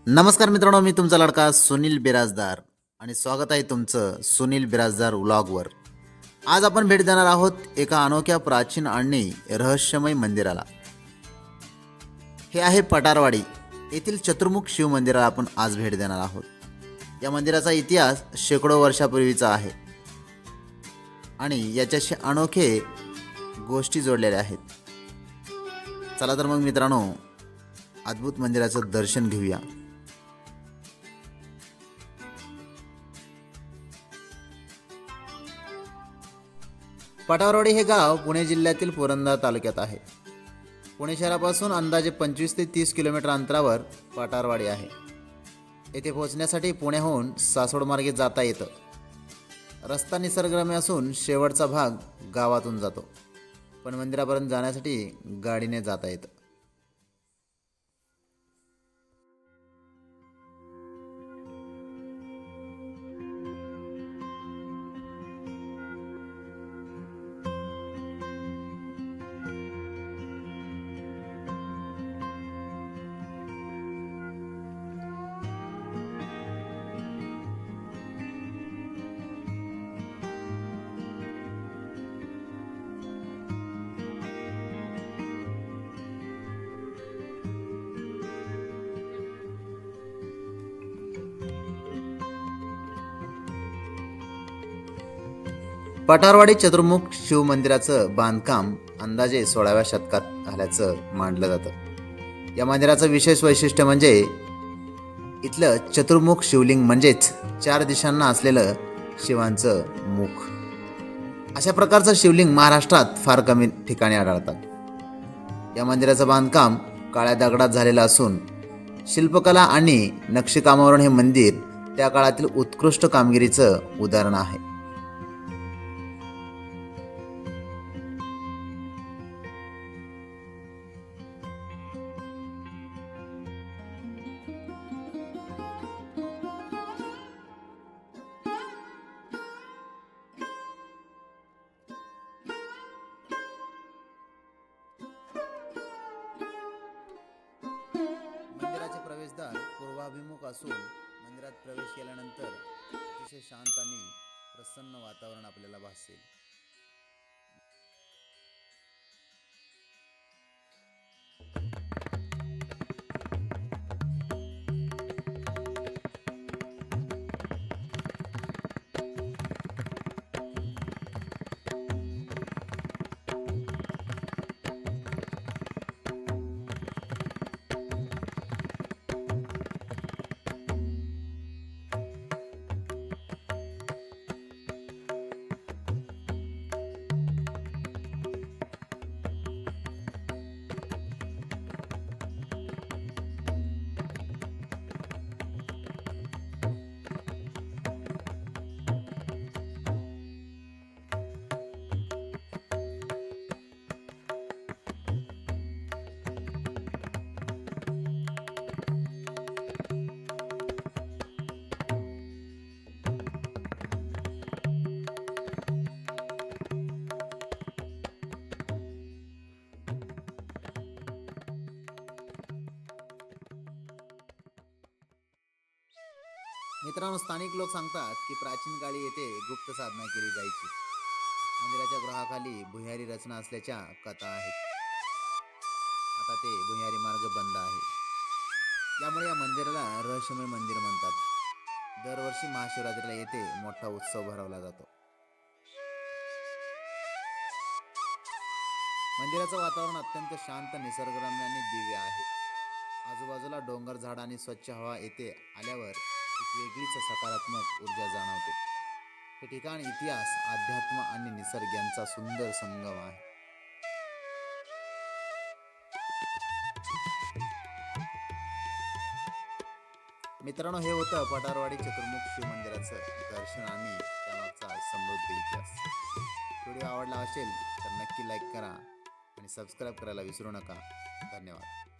नमस्कार मित्रांनो, मी तुमचा लाडका सुनील बिराजदार आणि स्वागत आहे तुमचं सुनील बिराजदार व्लॉगवर। आज आपण भेट देणार आहोत एका अनोख्या प्राचीन आणि रहस्यमय मंदिराला। हे आहे पटारवाडी येथील चतुर्मुख शिव मंदिराला आपण आज भेट देणार आहोत। या मंदिराचा इतिहास शेकडो वर्षापूर्वीचा आहे आणि याच्याशी अनोखे गोष्टी जोडलेल्या आहेत। चला तर मग मित्रांनो, अद्भुत मंदिराचं दर्शन घेऊया। पटारवाडी हे गाव पुणे जिल्ह्यातील पुरंदर तालुक्यात आहे। पुणे शहरापासून अंदाजे 25 ते 30 किलोमीटर अंतरावर पटारवाडी आहे। येथे पोहोचण्यासाठी पुण्याहून सासवड मार्गे जाता येतं। रस्ता निसर्गरम्य असून शेवटचा भाग गावातून जातो, पण मंदिरापर्यंत जाण्यासाठी गाडीने जाता येतं। पटारवाडी चतुर्मुख शिव मंदिराचं बांधकाम अंदाजे 16व्या शतकात झाल्याचं मानलं जातं। या मंदिराचं विशेष वैशिष्ट्य म्हणजे इथलं चतुर्मुख शिवलिंग, म्हणजेच 4 दिशांना असलेलं शिवांचं मुख। अशा प्रकारचं शिवलिंग महाराष्ट्रात फार कमी ठिकाणी आढळतात। या मंदिराचं बांधकाम काळ्या दगडात झालेलं असून शिल्पकला आणि नक्षीकामावरून हे मंदिर त्या काळातील उत्कृष्ट कामगिरीचं उदाहरण आहे। मंदिराचे प्रवेशद्वार पूर्वाभिमुख असून मंदिरात प्रवेश केल्यानंतर अतिशय शांत आणि प्रसन्न वातावरण आपल्याला भासेल। मित्रांनो, स्थानिक लोक सांगतात की प्राचीन काळी येथे गुप्त साधना केली जायची। मंदिराच्या गृहाखाली भुयारी रचना असल्याच्या कथा आहेत। आता ते भुयारी मार्ग बंद आहे, त्यामुळे या मंदिराला रहस्यमय मंदिर म्हणतात। दरवर्षी महाशिवरात्रीला येथे मोठा उत्सव भरवला जातो। मंदिराचं वातावरण अत्यंत शांत, निसर्गरम्य आणि दिव्य आहे। आजूबाजूला डोंगर, झाड आणि स्वच्छ हवा येथे आल्यावर एक वेगळीच सकारात्मक ऊर्जा जाणवते। हे ठिकाण इतिहास, अध्यात्म आणि निसर्ग यांचा सुंदर संगम आहे। मित्रांनो, हे होतं पटारवाडी चतुर्मुख शिव मंदिराचं दर्शन आणि त्यामागचा समृद्ध इतिहास। व्हिडिओ आवडला असेल तर नक्की लाईक करा आणि सबस्क्राईब करायला विसरू नका। धन्यवाद।